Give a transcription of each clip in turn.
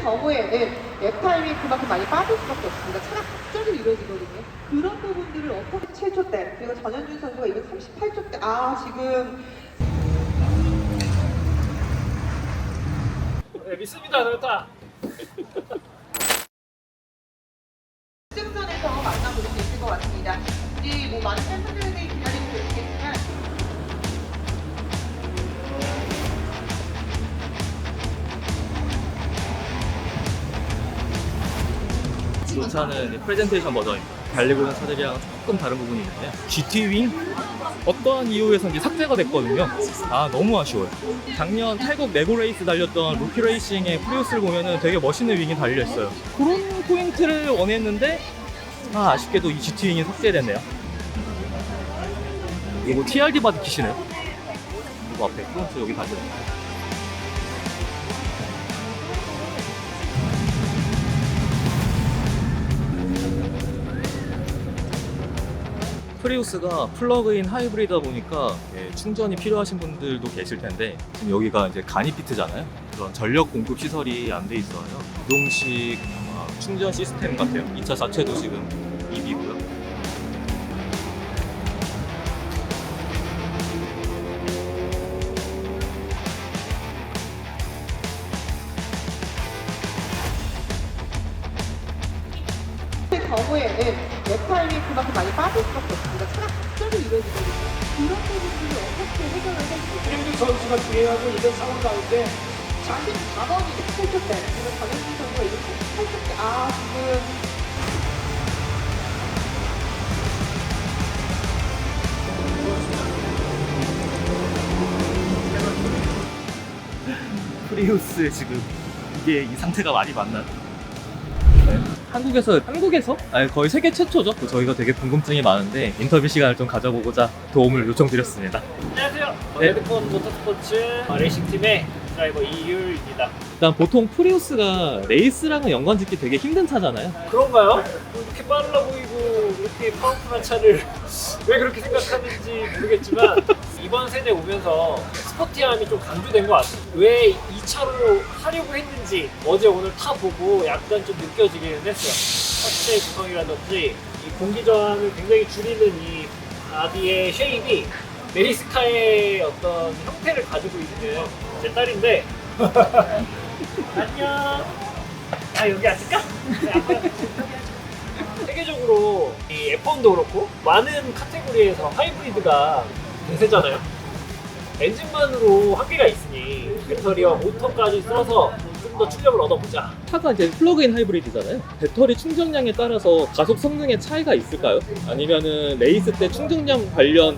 경우에는 랩 타임이 그만큼 많이 빠질 수밖에 없습니다. 차가 갑자기 이루어지거든요. 그런 부분들을 어떻게 7초대 그리고 전현준 선수가 238초대 지금 네, 믿습니다, 토요타. 승선에서 만나볼 수 있을 것 같습니다. 우리 많은 팬분들이 기다리고 계시겠지만 이 차는 프레젠테이션 버전입니다. 달리고 있는 차들이랑 조금 다른 부분이 있는데 GT 윙? 어떠한 이유에서인지 삭제가 됐거든요. 너무 아쉬워요. 작년 탈곡 레고 레이스 달렸던 루키 레이싱의 프리우스를 보면은 되게 멋있는 윙이 달려있어요. 그런 포인트를 원했는데 아쉽게도 이 GT 윙이 삭제됐네요. 이거 TRD 바디 킷이네요. 이거 앞에 프론트 여기 반대. 프리우스가 플러그인 하이브리드다 보니까 충전이 필요하신 분들도 계실 텐데 지금 여기가 이제 가니피트잖아요. 그런 전력 공급 시설이 안 돼 있어요. 유동식 충전 시스템 같아요. 이 차 자체도 지금 EV고요. 경우에는 랩 타임이 그만큼 많이 빠질 수밖에 없습니다. 차가 갑자기 이루어지거든요. 그런 부분들을 어떻게 해결을 할지 김민주 선수가 주행하고 있는 상황 가운데 자신 4번이 8초대 그리고 전현준 선수가 238초대 지금 프리우스에 지금 이게 이 상태가 많이 맞나요? 한국에서? 거의 세계 최초죠. 저희가 되게 궁금증이 많은데 인터뷰 시간을 좀 가져보고자 도움을 요청드렸습니다. 안녕하세요. 네. 레드콘 모터스포츠 레이싱팀의 드라이버 이율입니다. 일단 보통 프리우스가 레이스랑은 연관짓기 되게 힘든 차잖아요. 그런가요? 이렇게 빨라 보이고 이렇게 파워풀한 차를 왜 그렇게 생각하는지 모르겠지만 이번 세대 오면서 스포티함이 좀 강조된 것 같아요. 왜 이 차로 하려고 했는지 어제 오늘 타보고 약간 좀 느껴지기는 했어요. 차체 구성이라든지 이 공기 저항을 굉장히 줄이는 이 바디의 쉐입이 레이스카의 어떤 형태를 가지고 있는 제 딸인데 안녕. 여기 앉을까? 세계적으로 이 F1도 그렇고 많은 카테고리에서 하이브리드가 대세잖아요. 엔진만으로 한계가 있으니 배터리와 모터까지 써서 좀 더 출력을 얻어보자. 차가 이제 플러그인 하이브리드잖아요. 배터리 충전량에 따라서 가속 성능에 차이가 있을까요? 아니면은 레이스 때 충전량 관련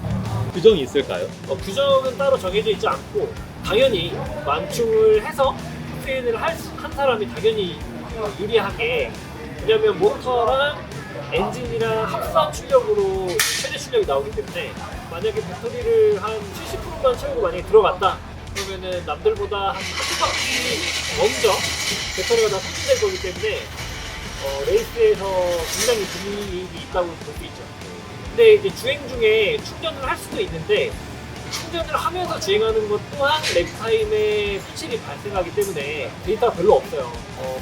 규정이 있을까요? 규정은 따로 정해져 있지 않고 당연히 완충을 해서 트레인을 한 사람이 당연히 유리하게, 왜냐면 모터랑 엔진이랑 합산 출력으로 최대 출력이 나오기 때문에 만약에 배터리를 한 70%만 채우고 만약에 들어갔다 그러면은 남들보다 한 바퀴 먼저 배터리가 다 삭제될 거기 때문에 레이스에서 굉장히 불이익이 있다고 볼 수 있죠. 근데 이제 주행 중에 충전을 할 수도 있는데 충전을 하면서 주행하는 것 또한 랩타임에 손실이 발생하기 때문에 데이터가 별로 없어요.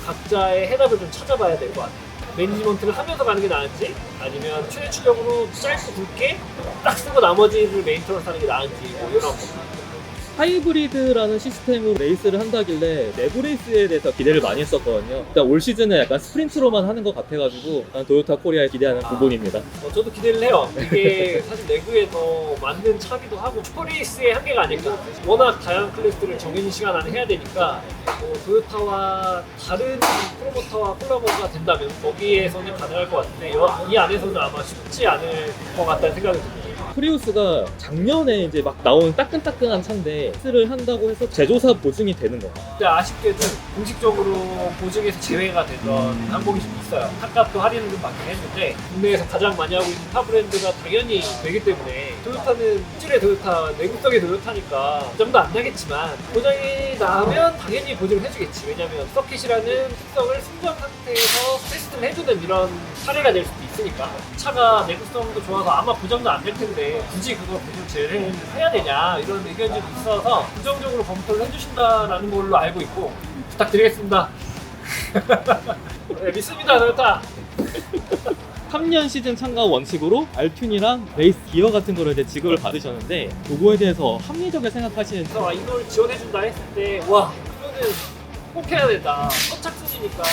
각자의 해답을 좀 찾아봐야 될 것 같아요. 매니지먼트를 하면서 가는 게 나은지 아니면 최대 출력으로 짧고 굵게 딱 쓰고 나머지를 메인터널 하는 게 나은지 이런 거. 하이브리드라는 시스템으로 레이스를 한다길래 내부 레이스에 대해서 기대를 많이 했었거든요. 일단 올 시즌은 약간 스프린트로만 하는 것 같아가지고 도요타 코리아에 기대하는 부분입니다. 저도 기대를 해요. 이게 사실 내구에서 만든 차기도 하고 슈퍼레이스의 한계가 아닐까. 워낙 다양한 클래스들을 정해진 시간 안에 해야 되니까 도요타와 다른 프로모터와 콜라보가 된다면 거기에서는 가능할 것 같은데 이 안에서는 아마 쉽지 않을 것 같다는 생각이 듭니다. 프리우스가 작년에 이제 막 나온 따끈따끈한 차인데 레이스를 한다고 해서 제조사 보증이 되는 거예요. 근데 아쉽게도 공식적으로 보증에서 제외가 되던 항목이 좀 있어요. 차값도 할인을 좀 받긴 했는데 국내에서 가장 많이 하고 있는 타 브랜드가 당연히 되기 때문에 토요타는 실질의 토요타, 내구성의 토요타니까 보장도 안 나겠지만 보장이 나면 당연히 보증을 해주겠지. 왜냐면 서킷이라는 특성을 순정 상태에서 테스트를 해주는 이런 사례가 될 수도 있으니까. 차가 내구성도 좋아서 아마 보장도 안 될 텐데 굳이 그거 보증 제외를 해야 되냐 이런 의견이 좀 있어서 부정적으로 검토를 해주신다라는 걸로 알고 있고 부탁드리겠습니다. 네, 믿습니다, 토요타. 3년 시즌 참가 원칙으로 알튠이랑 레이스 기어 같은 거를 이제 지급을 받으셨는데 그거에 대해서 합리적으게 생각하시는지. 그래서 이걸 지원해준다 했을 때, 와, 이거는 꼭 해야 된다. 선착순이니까.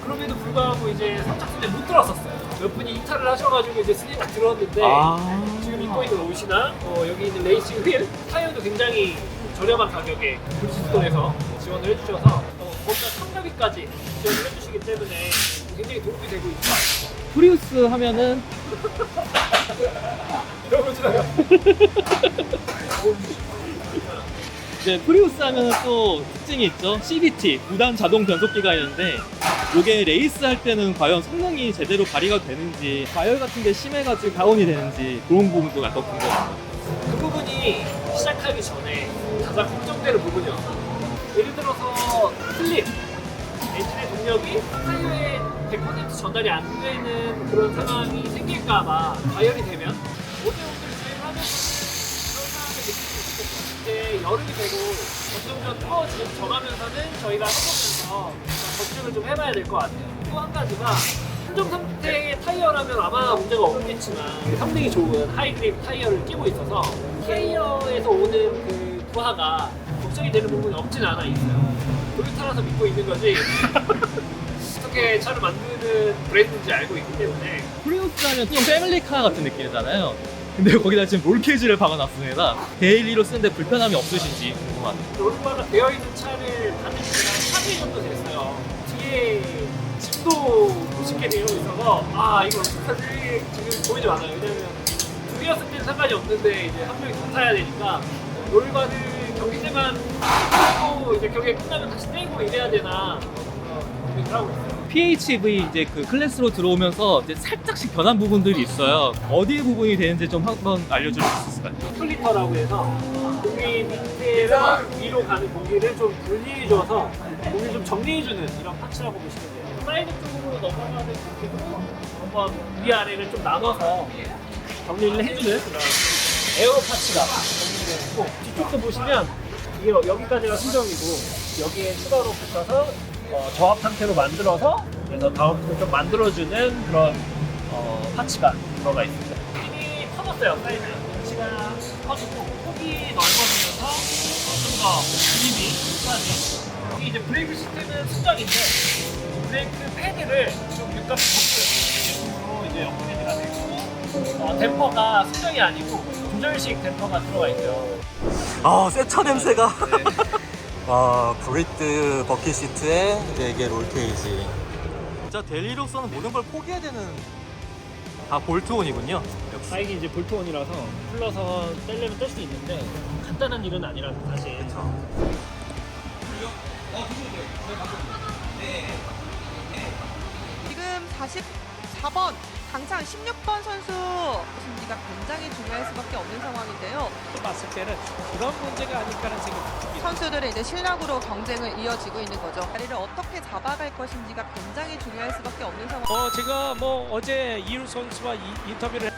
그럼에도 불구하고 이제 선착순에 못 들어왔었어요. 몇 분이 이탈을 하셔가지고 이제 순위 딱 들어왔는데, 지금 입고 있는 옷이나 여기 있는 레이싱 휠, 타이어도 굉장히 저렴한 가격에 브리ヂ스톤에서 지원을 해주셔서 거기다 성능비까지 지원을 해주시기 때문에 굉장히 도움이 되고 있다. 프리우스 하면은 이러고 지나가. 이제 프리우스 하면은 또 특징이 있죠. CVT, 9단 자동 변속기가 있는데 이게 레이스 할 때는 과연 성능이 제대로 발휘가 되는지, 과열 같은 게 심해가지고 다운이 되는지 그런 부분도 약간 궁금해요. 그 부분이 시작하기 전에 가장 걱정되는 부분이었어요. 예를 들어서 슬립, 엔진의 동력이 타이어에 100% 전달이 안 되는 그런 상황이 생길까봐 가열이 되면 오대오들 주행하면서 그런 상황을 느낄 수 있겠죠. 이제 여름이 되고 점점점 뜨거워지면서 정하면서는 저희가 해보면서 검증을 좀 해봐야 될 것 같아요. 또 한 가지가 한정 상태의 타이어라면 아마 문제가 없겠지만 성능이 좋은 하이그립 타이어를 끼고 있어서 타이어에서 오는 그 부하가 걱정이 되는 부분이 없진 않아 있어요. 토요타라서 믿고 있는 거지. 어떻게 차를 만드는 브랜드인지 알고 있기 때문에. 프리우스 하면 좀 패밀리카 같은 느낌이잖아요. 근데 거기다 지금 롤케이지를 박아놨습니다. 데일리로 쓰는데 불편함이 없으신지 궁금하네요. 롤바가 되어 있는 차를 받은 지가 3일 정도 됐어요. 뒤에 짐도 멋있게 되어 있어서 이거 어떡하지 지금 고민이 많아요. 왜냐면 둘이었을 때는 상관이 없는데 이제 한 명이 더 타야 되니까 롤바를 경기제만 하고 이제 경기 끝나면 다시 떼고 이래야 되나 고민을 하고 있어요. PHEV 이제 그 클래스로 들어오면서 이제 살짝씩 변한 부분들이 있어요. 어디 부분이 되는지 좀 한번 알려줄 수 있을까요? 스플리터라고 해서 공기 밑에서 위로 가는 공기를 좀 분리해줘서 공기를 좀 정리해주는 이런 파츠라고 보시면 돼요. 사이드 쪽으로 넘어가는 공기도 한번 위아래를 좀 나눠서 정리를 해주는 그런 에어 파츠가 정리되어 있고, 뒤쪽도 보시면 이게 여기까지가 수정이고 여기에 추가로 붙여서 저압 상태로 만들어서 그래서 다운을 좀 만들어주는 그런 파츠가 들어가 있습니다. 힘이 커졌어요. 사이즈 위치가 커지고 폭이 넓어지면서 좀 더 그림이 좋아지. 여기 이제 브레이크 시스템은 순정인데 브레이크 패드를 좀 육각 버스 제품으로 이제 업그레이드가 되고 댐퍼가 순정이 아니고 조절식 댐퍼가 들어가 있어요. 새 차 냄새가. 브리트 버킷 시트에 이제 이게 롤케이지. 진짜 데일리로서는 모든 걸 포기해야 되는 다 볼트온이군요. 역시. 다행히 이제 볼트온이라서 풀러서 떼려면 뗄 수 있는데 간단한 일은 아니라서 사실. 지금 44번 당장 16번 선수 심리가 굉장히 중요할 수밖에 없는 상황인데요. 봤을 때는 그런 문제가 아닐까라는 생각이 듭니다. 선수들은 이제 실력으로 경쟁을 이어지고 있는 거죠. 자리를 어떻게 잡아갈 것인지가 굉장히 중요할 수밖에 없는 상황. 제가 어제 이유 선수와 인터뷰를